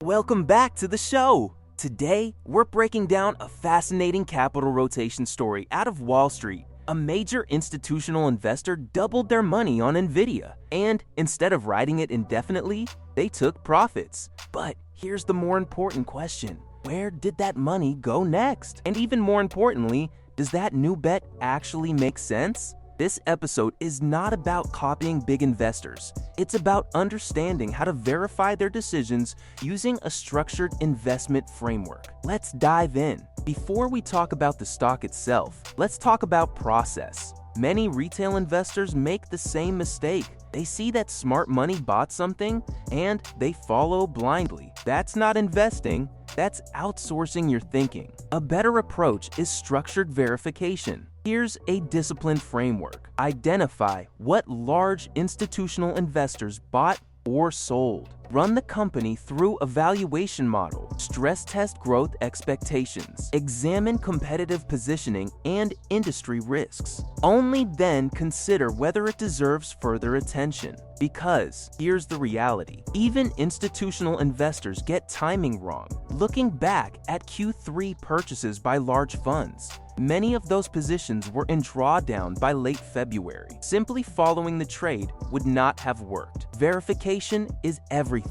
Welcome back to the show. Today, we're breaking down a fascinating capital rotation story out of Wall Street. A major institutional investor doubled their money on Nvidia, and instead of riding it indefinitely, they took profits. But here's the more important question. Where did that money go next? And even more importantly, does that new bet actually make sense? This episode is not about copying big investors. It's about understanding how to verify their decisions using a structured investment framework. Let's dive in. Before we talk about the stock itself, let's talk about process. Many retail investors make the same mistake. They see that smart money bought something and they follow blindly. That's not investing, that's outsourcing your thinking. A better approach is structured verification. Here's a disciplined framework. Identify what large institutional investors bought or sold. Run the company through a valuation model. Stress test growth expectations. Examine competitive positioning and industry risks. Only then consider whether it deserves further attention. Because here's the reality. Even institutional investors get timing wrong. Looking back at Q3 purchases by large funds, many of those positions were in drawdown by late February. Simply following the trade would not have worked. Verification is everything.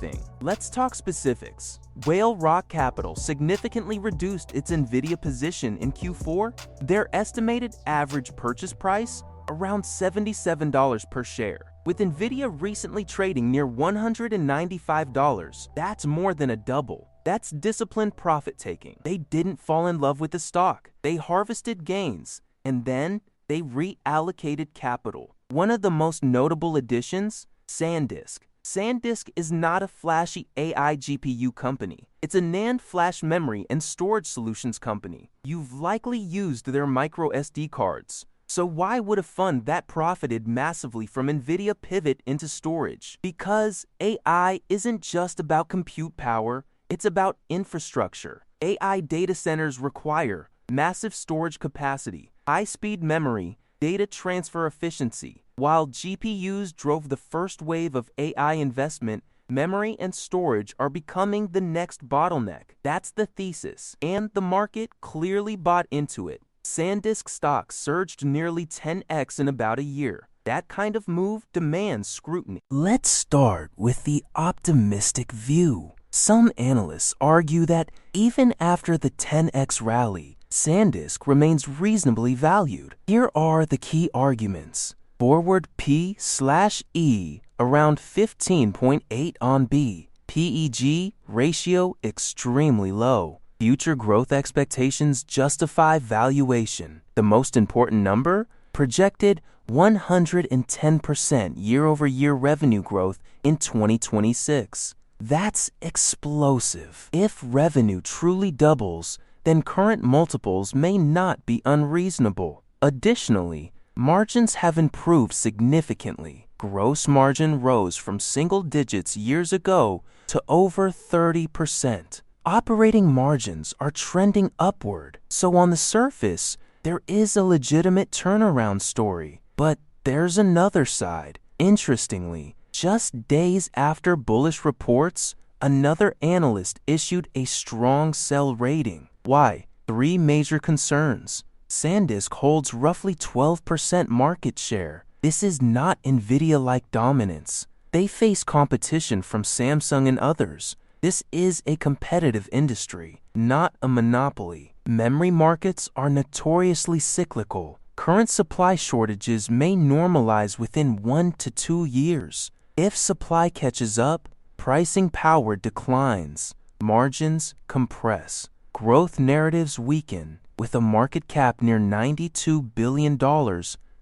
Let's talk specifics. Whale Rock Capital significantly reduced its Nvidia position in Q4. Their estimated average purchase price, around $77 per share. With Nvidia recently trading near $195, that's more than a double. That's disciplined profit taking. They didn't fall in love with the stock. They harvested gains, and then they reallocated capital. One of the most notable additions, SanDisk. SanDisk is not a flashy AI GPU company. It's a NAND flash memory and storage solutions company. You've likely used their micro SD cards. So why would a fund that profited massively from Nvidia pivot into storage? Because AI isn't just about compute power, it's about infrastructure. AI data centers require massive storage capacity, high-speed memory, data transfer efficiency. While GPUs drove the first wave of AI investment, memory and storage are becoming the next bottleneck. That's the thesis, and the market clearly bought into it. SanDisk stock surged nearly 10x in about a year. That kind of move demands scrutiny. Let's start with the optimistic view. Some analysts argue that even after the 10x rally, SanDisk remains reasonably valued. Here are the key arguments. Forward P/E around 15.8 on B. PEG ratio extremely low. Future growth expectations justify valuation. The most important number? Projected 110% year-over-year revenue growth in 2026. That's explosive. If revenue truly doubles, then current multiples may not be unreasonable. Additionally, margins have improved significantly. Gross margin rose from single digits years ago to over 30%. Operating margins are trending upward, so on the surface, there is a legitimate turnaround story. But there's another side. Interestingly, just days after bullish reports, another analyst issued a strong sell rating. Why? Three major concerns. SanDisk holds roughly 12% market share. This is not Nvidia-like dominance. They face competition from Samsung and others. This is a competitive industry, not a monopoly. Memory markets are notoriously cyclical. Current supply shortages may normalize within 1 to 2 years. If supply catches up, pricing power declines, margins compress, growth narratives weaken. With a market cap near $92 billion,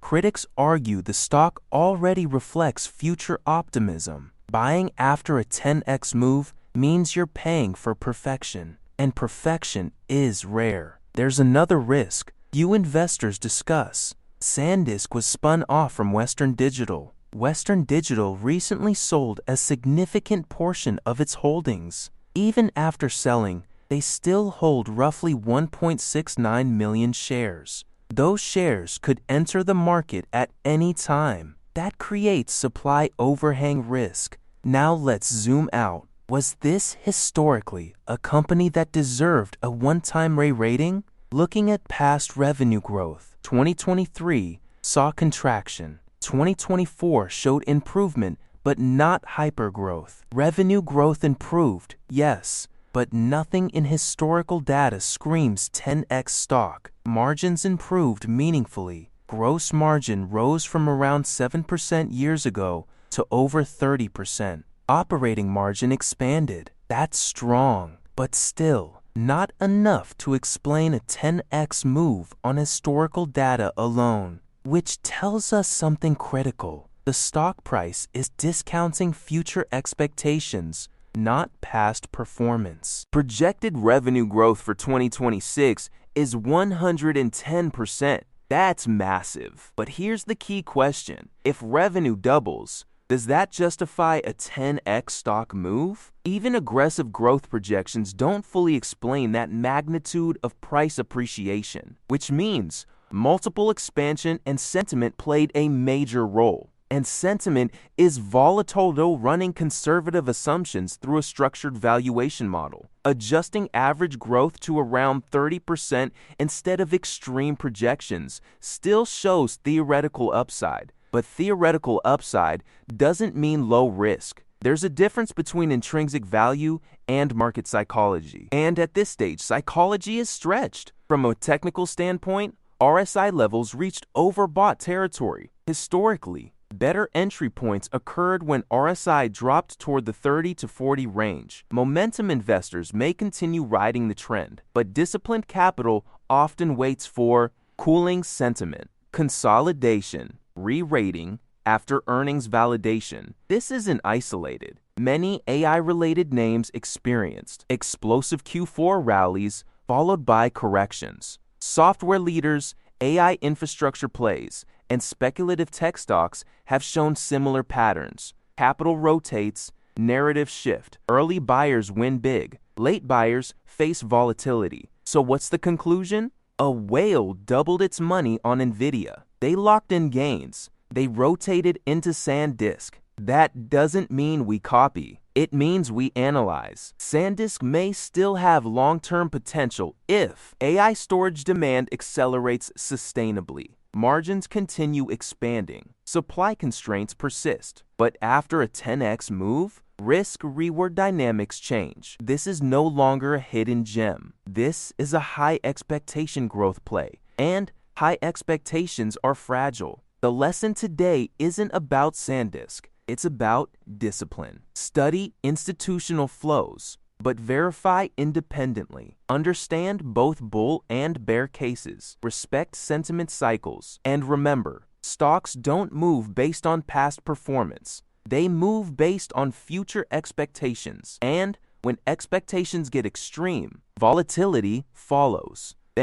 critics argue the stock already reflects future optimism. Buying after a 10x move means you're paying for perfection, and perfection is rare. There's another risk few investors discuss. SanDisk was spun off from Western Digital. Western Digital recently sold a significant portion of its holdings. Even after selling, they still hold roughly 1.69 million shares. Those shares could enter the market at any time. That creates supply overhang risk. Now let's zoom out. Was this historically a company that deserved a one-time rating? Looking at past revenue growth, 2023 saw contraction. 2024 showed improvement, but not hypergrowth. Revenue growth improved, yes, but nothing in historical data screams 10x stock. Margins improved meaningfully. Gross margin rose from around 7% years ago to over 30%. Operating margin expanded. That's strong, but still not enough to explain a 10x move on historical data alone, which tells us something critical. The stock price is discounting future expectations, not past performance. Projected revenue growth for 2026 is 110%. That's massive. But here's the key question. If revenue doubles, does that justify a 10x stock move? Even aggressive growth projections don't fully explain that magnitude of price appreciation, which means multiple expansion and sentiment played a major role. And sentiment is volatile though running conservative assumptions through a structured valuation model, adjusting average growth to around 30% instead of extreme projections still shows theoretical upside. But theoretical upside doesn't mean low risk. There's a difference between intrinsic value and market psychology. And at this stage, psychology is stretched. From a technical standpoint, RSI levels reached overbought territory. Historically, better entry points occurred when RSI dropped toward the 30 to 40 range. Momentum investors may continue riding the trend, but disciplined capital often waits for cooling sentiment, consolidation, re-rating after earnings validation. This isn't isolated. Many AI-related names experienced explosive Q4 rallies followed by corrections. Software leaders, AI infrastructure plays, and speculative tech stocks have shown similar patterns. Capital rotates, narrative shift. Early buyers win big. Late buyers face volatility. So what's the conclusion? A whale doubled its money on Nvidia. They locked in gains. They rotated into SanDisk. That doesn't mean we copy. It means we analyze. SanDisk may still have long-term potential if AI storage demand accelerates sustainably. Margins continue expanding. Supply constraints persist. But after a 10x move, risk-reward dynamics change. This is no longer a hidden gem. This is a high expectation growth play. And high expectations are fragile. The lesson today isn't about SanDisk. It's about discipline. Study institutional flows, but verify independently. Understand both bull and bear cases. Respect sentiment cycles. And remember, stocks don't move based on past performance. They move based on future expectations. And when expectations get extreme, volatility follows.